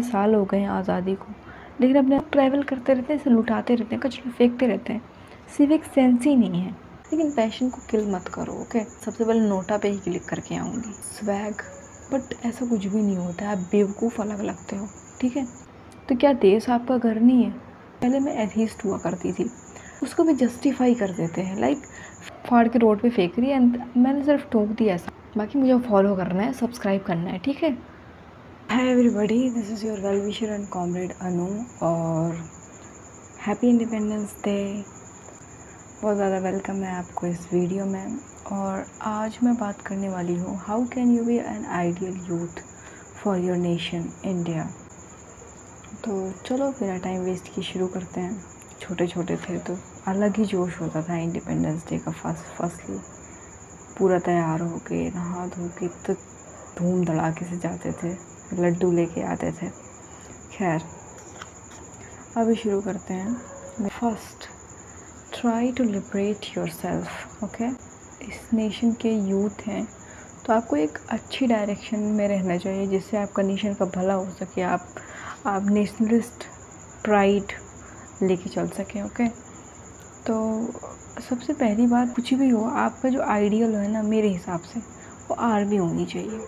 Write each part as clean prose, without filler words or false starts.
इतने साल हो गए हैं आज़ादी को, लेकिन अपने ट्रैवल करते रहते हैं, इसे लुटाते रहते हैं, कचरा फेंकते रहते हैं। सिविक सेंस ही नहीं है। लेकिन पैशन को किल मत करो, ओके। सबसे पहले नोटा पे ही क्लिक करके आऊँगी। स्वैग, बट ऐसा कुछ भी नहीं होता है, आप बेवकूफ़ अलग लगते हो, ठीक है। तो क्या देश आपका घर नहीं है? पहले मैं एथीस्ट हुआ करती थी, उसको भी जस्टिफाई कर देते हैं, लाइक फाड़ के रोड पे फेंक रही है, मैंने सिर्फ टोक दिया ऐसा। बाकी मुझे फॉलो करना है, सब्सक्राइब करना है, ठीक है। Hi everybody, this is your well wisher and comrade Anu, और हैप्पी इंडिपेंडेंस डे। बहुत ज़्यादा वेलकम है आपको इस वीडियो में। और आज मैं बात करने वाली हूँ, how can you be an ideal youth for your nation India. तो चलो बिना टाइम वेस्ट किए शुरू करते हैं। छोटे छोटे थे तो अलग ही जोश होता था इंडिपेंडेंस डे का। फर्स्टली पूरा तैयार हो के नहा धो के तो धूम धड़ाके से जाते थे, लड्डू लेके आते थे। खैर अभी शुरू करते हैं। First, try to liberate yourself, okay. इस नेशन के यूथ हैं तो आपको एक अच्छी डायरेक्शन में रहना चाहिए जिससे आपका नेशन का भला हो सके, आप नेशनलिस्ट प्राइड लेके चल सकें, ओके। तो सबसे पहली बात, कुछ भी हो आपका जो आइडियल है ना, मेरे हिसाब से वो आर्मी होनी चाहिए।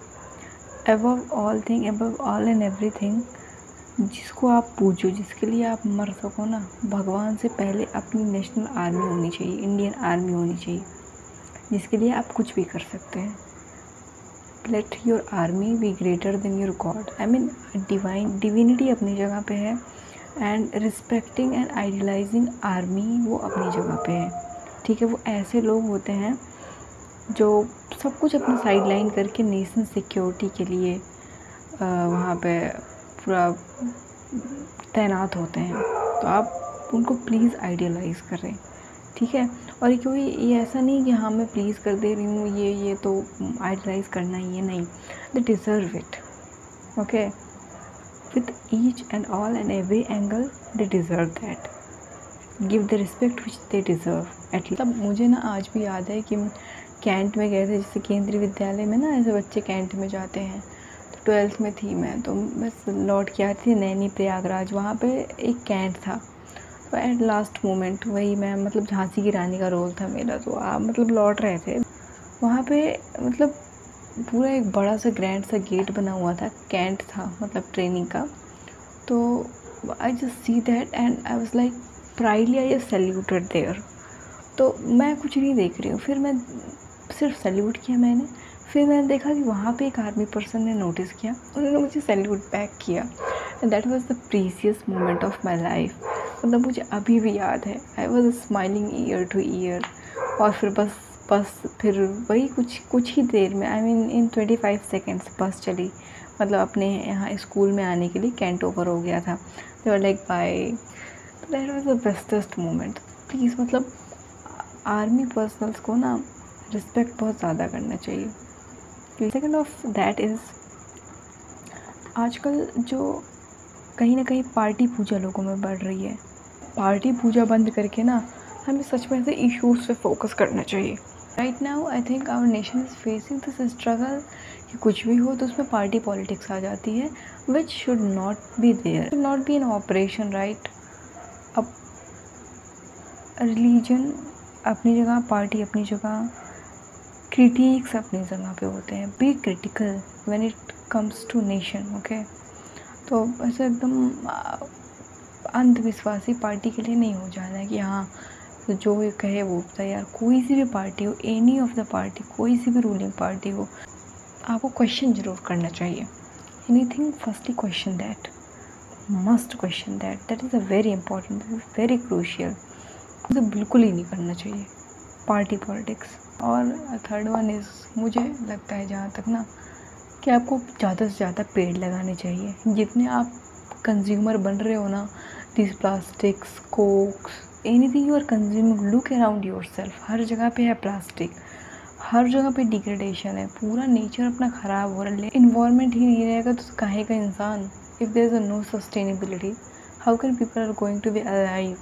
Above all thing, above all and everything, जिसको आप पूजो, जिसके लिए आप मर सको ना, भगवान से पहले अपनी नेशनल आर्मी होनी चाहिए, इंडियन आर्मी होनी चाहिए, जिसके लिए आप कुछ भी कर सकते हैं। Let your army be greater than your God. I mean divinity अपनी जगह पे है, एंड रिस्पेक्टिंग एंड आइडियलाइजिंग आर्मी वो अपनी जगह पे है, ठीक है। वो ऐसे लोग होते हैं जो सब कुछ अपना साइड लाइन करके नेशन सिक्योरिटी के लिए वहाँ पे पूरा तैनात होते हैं। तो आप उनको प्लीज़ आइडियलाइज़ करें, ठीक है। और ये ऐसा नहीं कि हाँ मैं प्लीज़ कर दे रही हूँ, ये तो आइडियलाइज़ करना ही है, नहीं। They deserve it, okay. With each and all and every angle they deserve that. Give the respect which they deserve at least. तब मुझे ना आज भी याद है कि कैंट में गए थे, जैसे केंद्रीय विद्यालय में ना ऐसे बच्चे कैंट में जाते हैं। तो 12th में थी मैं, तो बस लौट के आई थी नैनी प्रयागराज, वहाँ पे एक कैंट था। तो एट लास्ट मोमेंट वही मैं, मतलब झांसी की रानी का रोल था मेरा। तो आप मतलब लौट रहे थे वहाँ पे, मतलब पूरा एक बड़ा सा ग्रैंड सा गेट बना हुआ था, कैंट था मतलब ट्रेनिंग का। तो I just see that and I was like proudly I just saluted there. तो मैं कुछ नहीं देख रही हूँ, फिर मैं सिर्फ सैल्यूट किया मैंने। फिर मैंने देखा कि वहाँ पे एक आर्मी पर्सन ने नोटिस किया, उन्होंने मुझे सैल्यूट बैक किया, and that was the precious moment of my life. मतलब मुझे अभी भी याद है, I was smiling year two year. और फिर बस फिर वही कुछ ही देर में, आई मीन इन 25 सेकेंड्स बस चली, मतलब अपने यहाँ स्कूल में आने के लिए कैंट ओवर हो गया था। They were like bye. That was the bestest moment. Please मतलब आर्मी पर्सनल्स को ना रिस्पेक्ट बहुत ज़्यादा करना चाहिए। सेकेंड ऑफ दैट इज़, आजकल जो कहीं ना कहीं पार्टी पूजा लोगों में बढ़ रही है। पार्टी पूजा बंद करके ना हमें सच में ऐसे इश्यूज़ पे फोकस करना चाहिए। Right now I think our nation is facing this struggle कि कुछ भी हो तो उसमें पार्टी पॉलिटिक्स आ जाती है, which should not be there, should not be an operation, right. अब रिलीजन अपनी जगह, पार्टी अपनी जगह, क्रिटिक्स अपनी जगह पे होते हैं। Be critical when it comes to nation, okay. तो ऐसे एकदम अंधविश्वासी पार्टी के लिए नहीं हो जाना है कि हाँ तो जो ये कहे वो होता है। यार कोई सी भी पार्टी हो, एनी ऑफ द पार्टी, कोई सी भी रूलिंग पार्टी हो, आपको क्वेश्चन ज़रूर करना चाहिए। Anything firstly question that, must question that is a very important, very crucial. मुझे बिल्कुल ही नहीं करना चाहिए पार्टी पॉलिटिक्स। और थर्ड वन इज़, मुझे लगता है जहाँ तक ना, कि आपको ज़्यादा से ज़्यादा पेड़ लगाने चाहिए। जितने आप कंज्यूमर बन रहे हो ना, this plastics, cokes, anything you are consuming, look around yourself. हर जगह पे है प्लास्टिक, हर जगह पे डिग्रेडेशन है, पूरा नेचर अपना ख़राब हो रहा है। इन्वायरमेंट ही नहीं रहेगा तो काहे का इंसान। If there is no sustainability, how can people are going to be alive.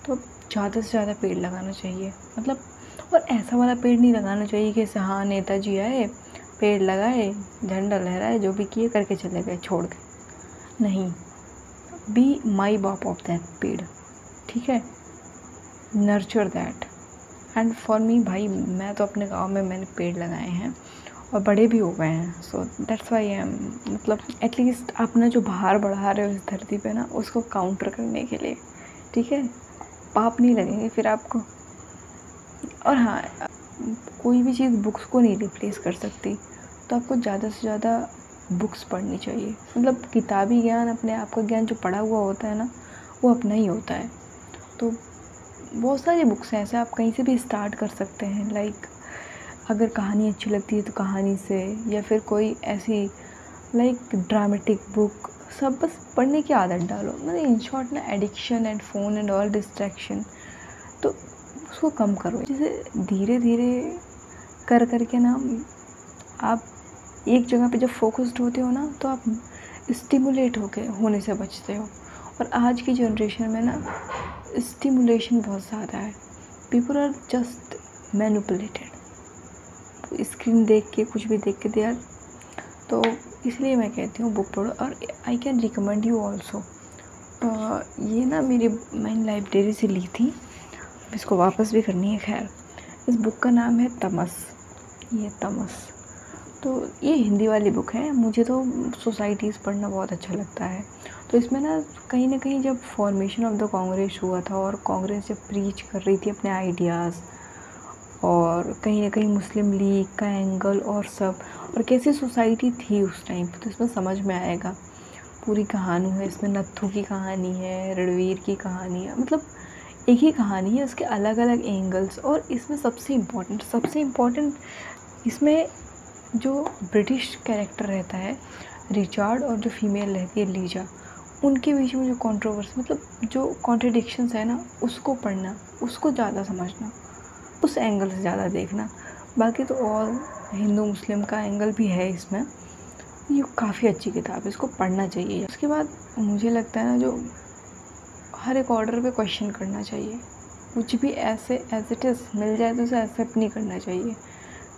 तो ज़्यादा से ज़्यादा पेड़ लगाना चाहिए, मतलब। और ऐसा वाला पेड़ नहीं लगाना चाहिए कि हाँ नेताजी आए, पेड़ लगाए, झंडा लहराए, जो भी किए करके चले गए, छोड़ के। नहीं, बी माई बाप ऑफ दैट पेड़, ठीक है, nurture that. And for me भाई, मैं तो अपने गांव में मैंने पेड़ लगाए हैं और बड़े भी हो गए हैं, so that's why I am, मतलब एटलीस्ट अपना जो भार बढ़ा रहे हो इस धरती पे ना, उसको काउंटर करने के लिए, ठीक है, पाप नहीं लगेंगे फिर आपको। और हाँ, कोई भी चीज़ बुक्स को नहीं रिप्लेस कर सकती, तो आपको ज़्यादा से ज़्यादा बुक्स पढ़नी चाहिए। मतलब किताबी ज्ञान, अपने आप का ज्ञान जो पढ़ा हुआ होता है ना, वो अपना ही होता है। तो बहुत सारी बुक्स हैं ऐसे, आप कहीं से भी स्टार्ट कर सकते हैं। लाइक अगर कहानी अच्छी लगती है तो कहानी से, या फिर कोई ऐसी लाइक ड्रामेटिक बुक, सब बस पढ़ने की आदत डालो। मतलब इन शॉर्ट ना, addiction and phone and all distraction, तो उसको कम करो। जैसे धीरे धीरे कर करके ना, आप एक जगह पे जब फोकस्ड होते हो ना, तो आप स्टिमुलेट होने से बचते हो। और आज की जनरेशन में ना स्टिमुलेशन बहुत ज़्यादा है, people are just manipulated, screen देख के, कुछ भी देख के दे यार। तो इसलिए मैं कहती हूँ बुक पढ़ो। और I can recommend you also, ये ना मैंने लाइब्रेरी से ली थी, इसको वापस भी करनी है। खैर, इस बुक का नाम है तमस, ये तमस। तो ये हिंदी वाली बुक है। मुझे तो सोसाइटीज़ पढ़ना बहुत अच्छा लगता है। तो इसमें ना कहीं जब फॉर्मेशन ऑफ द कांग्रेस हुआ था, और कांग्रेस जब प्रीच कर रही थी अपने आइडियाज़, और कहीं ना कहीं मुस्लिम लीग का एंगल और सब, और कैसी सोसाइटी थी उस टाइम पे, तो इसमें समझ में आएगा। पूरी कहानी है इसमें, नत्थू की कहानी है, रणवीर की कहानी है, मतलब एक ही कहानी है, उसके अलग अलग एंगल्स। और इसमें सबसे इम्पोर्टेंट इसमें जो ब्रिटिश कैरेक्टर रहता है रिचार्ड, और जो फीमेल रहती है लीजा, उनके बीच में जो कंट्रोवर्सी, मतलब जो कॉन्ट्रडिक्शंस है ना, उसको पढ़ना, उसको ज़्यादा समझना, उस एंगल से ज़्यादा देखना। बाकी तो ऑल हिंदू मुस्लिम का एंगल भी है इसमें। ये काफ़ी अच्छी किताब है, इसको पढ़ना चाहिए। उसके बाद मुझे लगता है ना, जो हर एक ऑर्डर पे क्वेश्चन करना चाहिए। कुछ भी ऐसे एज इट इज़ मिल जाए तो उसे एक्सेप्ट नहीं करना चाहिए।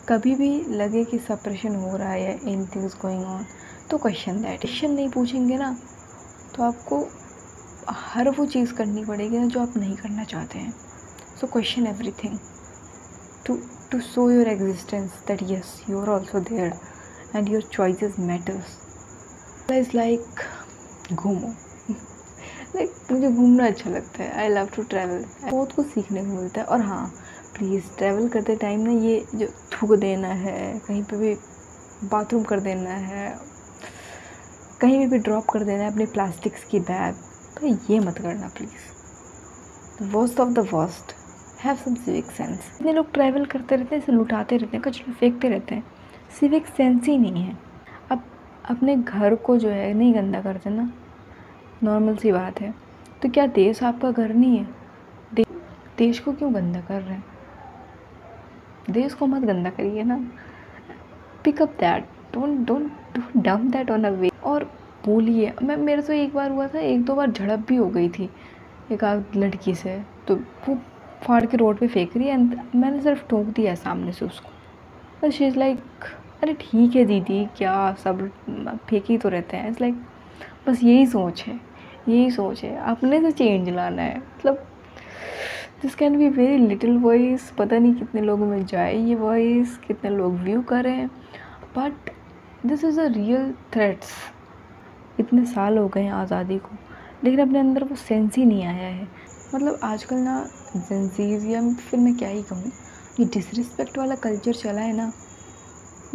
कभी भी लगे कि सप्रेशन हो रहा है या एनीथिंग इज गोइंग ऑन, तो क्वेश्चन दैट। क्वेश्चन नहीं पूछेंगे ना, तो आपको हर वो चीज़ करनी पड़ेगी ना जो आप नहीं करना चाहते हैं। So question everything to show your existence that yes, you are also there and your choices matters. It's like घूमो, लाइक मुझे घूमना अच्छा लगता है। आई लव टू ट्रैवल, बहुत कुछ सीखने को मिलता है। और हाँ, प्लीज़ ट्रैवल करते टाइम ना, ये जो थूक देना है, कहीं पे भी बाथरूम कर देना है, कहीं पे भी ड्रॉप कर देना है अपने प्लास्टिक्स की बैग, तो ये मत करना please. Worst of the worst, have some civic sense. इतने लोग ट्रैवल करते रहते हैं, इसे लुटाते रहते हैं, कचरा फेंकते रहते हैं, सिविक सेंस ही नहीं है। अब अपने घर को जो है नहीं गंदा करते ना, नॉर्मल सी बात है। तो क्या देश आपका घर नहीं है? देश को क्यों गंदा कर रहे हैं? देश को मत गंदा करिए ना। Pick up that, don't dump that on a way. और बोलिए, मेरे तो एक बार हुआ था, 1-2 बार झड़प भी हो गई थी एक आध लड़की से, तो वो फाड़ के रोड पे फेंक रही है, एंड मैंने सिर्फ टोक दिया सामने से उसको। बस शी इज़ लाइक, अरे ठीक है दीदी, क्या सब फेंक ही तो रहते हैं। इट्स लाइक, बस यही सोच है, अपने से चेंज लाना है। मतलब this can be very little voice, पता नहीं कितने लोगों में जाए ये वॉइस, कितने लोग व्यू करें, but this is a real threats. इतने साल हो गए हैं आज़ादी को, लेकिन अपने अंदर वो सेंस ही नहीं आया है। मतलब आजकल ना जेंजीज, या फिर मैं क्या ही कहूँ, ये डिसरिस्पेक्ट वाला कल्चर चला है ना,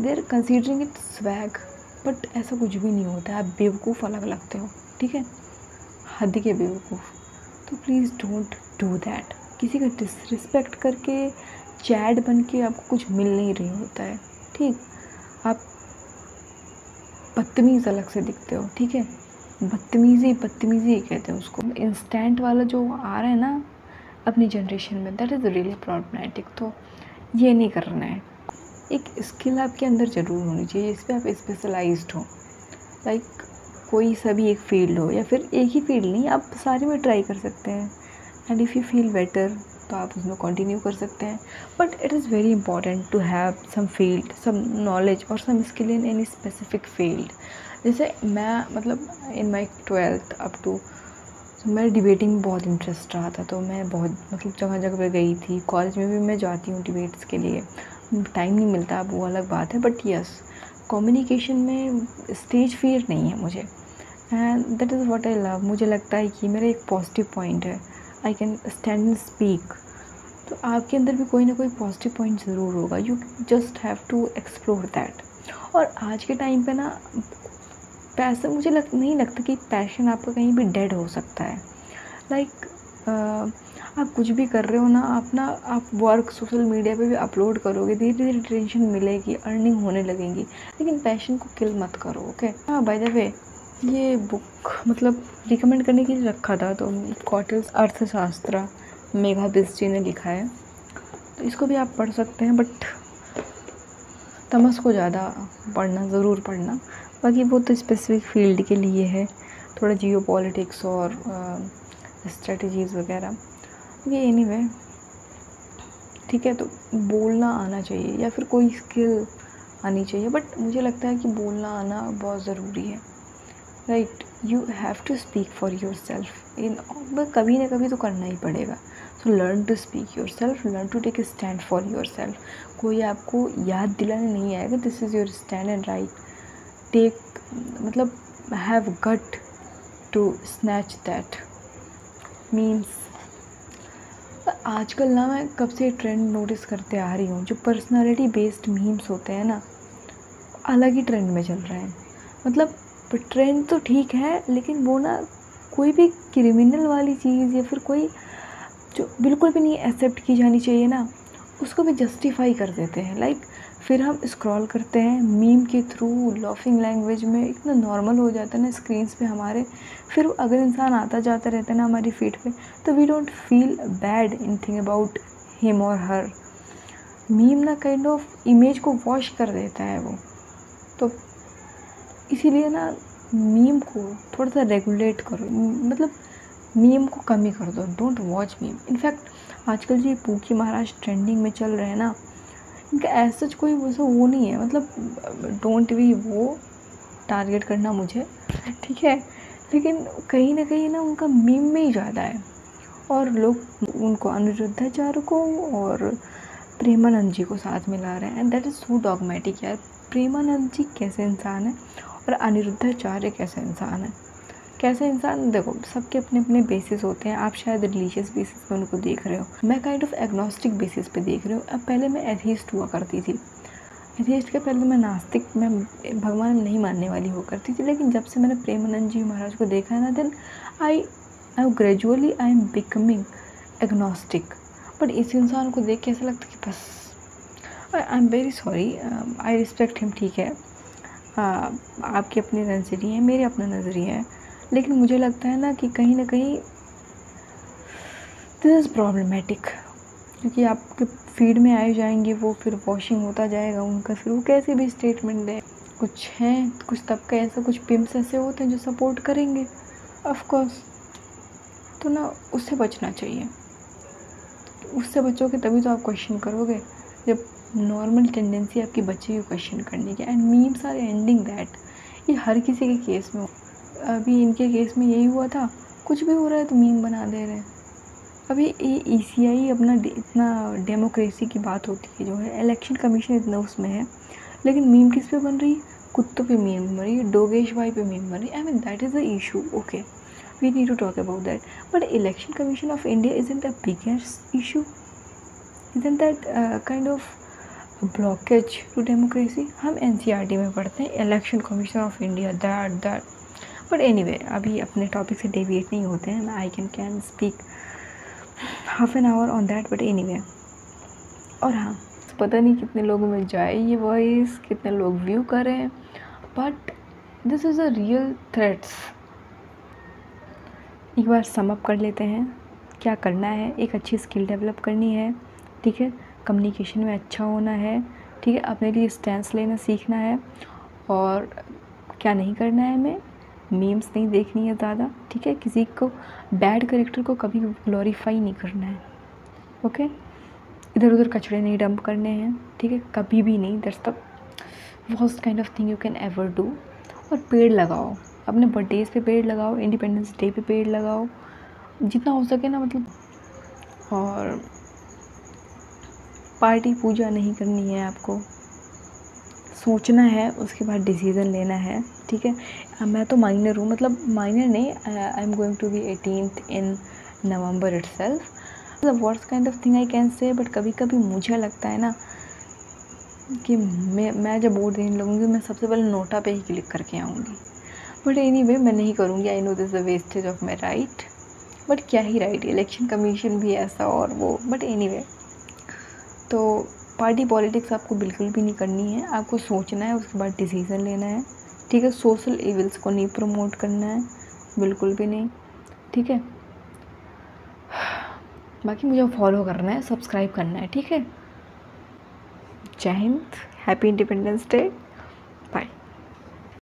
they are considering it swag, but ऐसा कुछ भी नहीं होता है। आप बेवकूफ़ अलग लगते हो, ठीक है, हद के बेवकूफ़। तो प्लीज़ डोंट डू दैट। किसी का डिसरिस्पेक्ट करके चैड बन के आपको कुछ मिल नहीं रही होता है, ठीक। आप बदतमीज़ अलग से दिखते हो, ठीक है, बदतमीज़ी कहते हैं उसको। इंस्टेंट वाला जो आ रहा है ना अपनी जनरेशन में, दैट इज़ रियली प्रॉब्लमैटिक। तो ये नहीं करना है। एक स्किल आपके अंदर ज़रूर होनी चाहिए, इस पर आप स्पेशलाइज्ड हो। लाइक कोई सा भी एक फील्ड हो, या फिर एक ही फील्ड नहीं, आप सारे में ट्राई कर सकते हैं। And if you feel better, तो आप उसमें कंटिन्यू कर सकते हैं। But it is very important to have some field, some knowledge और some skill in any specific field. जैसे मैं मतलब in my 12th up to मैं डिबेटिंग में बहुत इंटरेस्ट रहा था, तो मैं बहुत मतलब जगह जगह पे गई थी। कॉलेज में भी मैं जाती हूँ डिबेट्स के लिए, टाइम नहीं मिलता अब वो अलग बात है, बट यस कम्युनिकेशन में स्टेज फियर नहीं है मुझे, and that is what I love. मुझे लगता है कि मेरा एक पॉजिटिव पॉइंट है, I can stand and speak. तो आपके अंदर भी कोई ना कोई पॉजिटिव पॉइंट ज़रूर होगा, you just have to explore that. और आज के टाइम पे ना पैसा मुझे नहीं लगता कि पैशन आपका कहीं भी डेड हो सकता है। आप कुछ भी कर रहे हो ना, आप वर्क सोशल मीडिया पे भी अपलोड करोगे, धीरे धीरे टेंशन मिलेगी, अर्निंग होने लगेंगी, लेकिन पैशन को किल मत करो। ओके हाँ, बाय द वे ये बुक मतलब रिकमेंड करने के लिए रखा था, तो कौटिल्य अर्थशास्त्र मेघा बिस्जी ने लिखा है, तो इसको भी आप पढ़ सकते हैं, बट तमस को ज़्यादा पढ़ना, ज़रूर पढ़ना। बाकी वो तो स्पेसिफिक फील्ड के लिए है, थोड़ा जियो पॉलिटिक्स और स्ट्रेटजीज़ वगैरह ये। एनीवे ठीक है, तो बोलना आना चाहिए या फिर कोई स्किल आनी चाहिए, बट मुझे लगता है कि बोलना आना बहुत ज़रूरी है। Right, you have to speak for yourself in, कभी ना कभी तो करना ही पड़ेगा। So learn to speak yourself, learn to take a stand for yourself. कोई आपको याद दिलाने नहीं आएगा this is your stand and right, take मतलब have gut to snatch that means. आजकल ना मैं कब से ट्रेंड नोटिस करते आ रही हूँ, जो पर्सनालिटी बेस्ड मीम्स होते हैं ना, अलग ही ट्रेंड में चल रहे हैं। मतलब ट्रेंड तो ठीक है, लेकिन वो ना कोई भी क्रिमिनल वाली चीज़ या फिर कोई जो बिल्कुल भी नहीं एक्सेप्ट की जानी चाहिए ना, उसको भी जस्टिफाई कर देते हैं। फिर हम स्क्रॉल करते हैं मीम के थ्रू, लाफिंग लैंग्वेज में इतना नॉर्मल हो जाता है ना स्क्रीन्स पे हमारे। फिर अगर इंसान आता जाता रहता है ना हमारी फीड पे, तो we don't feel bad in thing about him और हर। मीम ना काइंड ऑफ इमेज को वॉश कर देता है वो, तो इसीलिए ना मीम को थोड़ा सा रेगुलेट करो, मतलब मीम को कम ही कर दो, डोंट वॉच मीम। इनफैक्ट आजकल जो पूकी महाराज ट्रेंडिंग में चल रहे हैं ना, इनका ऐसा कोई वो नहीं है, मतलब डोंट भी वो टारगेट करना मुझे, ठीक है, लेकिन कहीं ना कहीं ना उनका मीम में ही ज़्यादा है, और लोग उनको अनिरुद्धाचार्य को और प्रेमानंद जी को साथ मिला रहे हैं, and that is so dogmatic यार। प्रेमानंद जी कैसे इंसान है और अनिरुद्धाचार्य कैसे इंसान है, कैसे इंसान, देखो सबके अपने अपने बेसिस होते हैं। आप शायद रिलीजियस बेसिस पे उनको देख रहे हो, मैं काइंड ऑफ एग्नोस्टिक बेसिस पे देख रही हूँ। अब पहले मैं एथीस्ट हुआ करती थी, एथीस्ट के पहले मैं नास्तिक, मैं भगवान नहीं मानने वाली हुआ करती थी, लेकिन जब से मैंने प्रेमानंद जी महाराज को देखा है ना, then I gradually I am becoming agnostic. But इस इंसान को देख के ऐसा लगता है कि बस I am very sorry, I respect him, ठीक है, आपके अपने नज़रिए हैं, मेरे अपना नज़रिया है, लेकिन मुझे लगता है ना कि कहीं ना कहीं दिस इज़ प्रॉब्लमेटिक, क्योंकि आपके फीड में आए जाएंगे वो, फिर वॉशिंग होता जाएगा उनका, फिर वो कैसे भी स्टेटमेंट दें। कुछ हैं, कुछ तबका ऐसा, कुछ पिम्स ऐसे होते हैं जो सपोर्ट करेंगे ऑफ कोर्स, तो ना उससे बचना चाहिए। उससे बचोगे तभी तो आप क्वेश्चन करोगे, जब नॉर्मल टेंडेंसी आपकी बचेगी क्वेश्चन करने की। And memes are ending that, ये हर किसी के केस में, अभी इनके केस में यही हुआ था, कुछ भी हो रहा है तो मीम बना दे रहे हैं। अभी ये ECI अपना इतना डेमोक्रेसी की बात होती है, जो है इलेक्शन कमीशन इतना उसमें है, लेकिन मीम किस पे बन रही है, कुत्तों पे मीम बन रही है, डोगेश भाई पे मीम बन रही है। I mean that is the issue, okay, we need to talk about that, but election commission of India isn't a biggest issue, isn't that kind of blockage to democracy. हम NCERT में पढ़ते हैं election commission of India that, but anyway अभी अपने topic से deviate नहीं होते हैं, I can speak half an hour on that, but anyway. और हाँ, पता नहीं कितने लोगों में जाए ये वॉइस, कितने लोग व्यू करें, but this is a real threats. एक बार सम अप कर लेते हैं, क्या करना है, एक अच्छी स्किल डेवलप करनी है, ठीक है, कम्युनिकेशन में अच्छा होना है, ठीक है, अपने लिए स्टैंस लेना सीखना है, और क्या नहीं करना है, हमें मीम्स नहीं देखनी है ज़्यादा, ठीक है, किसी को बैड कैरेक्टर को कभी ग्लोरीफाई नहीं करना है, ओके, इधर उधर कचड़े नहीं डंप करने हैं, ठीक है, कभी भी नहीं। That's the worst kind of thing you can ever do. और पेड़ लगाओ, अपने बर्थडेज पे पेड़ लगाओ, इंडिपेंडेंस डे पे पेड़ लगाओ, जितना हो सके ना, मतलब। और पार्टी पूजा नहीं करनी है आपको, सोचना है, उसके बाद डिसीज़न लेना है, ठीक है। मैं तो माइनर हूँ, मतलब माइनर नहीं, I am going to be 18th in November itself. The worst kind of thing I can say, but कभी कभी मुझे लगता है ना कि मैं जब वोट देने लगूँगी, मैं सबसे पहले नोटा पे ही क्लिक करके आऊँगी। बट एनीवे मैं नहीं करूँगी, I know this the wastage of my right, but क्या ही राइट, इलेक्शन कमीशन भी ऐसा और वो, बट एनीवे। तो पार्टी पॉलिटिक्स आपको बिल्कुल भी नहीं करनी है, आपको सोचना है, उसके बाद डिसीज़न लेना है, ठीक है। सोशल इविल्स को नहीं प्रमोट करना है, बिल्कुल भी नहीं, ठीक है। बाकी मुझे फॉलो करना है, सब्सक्राइब करना है, ठीक है। जय हिंद, हैप्पी इंडिपेंडेंस डे।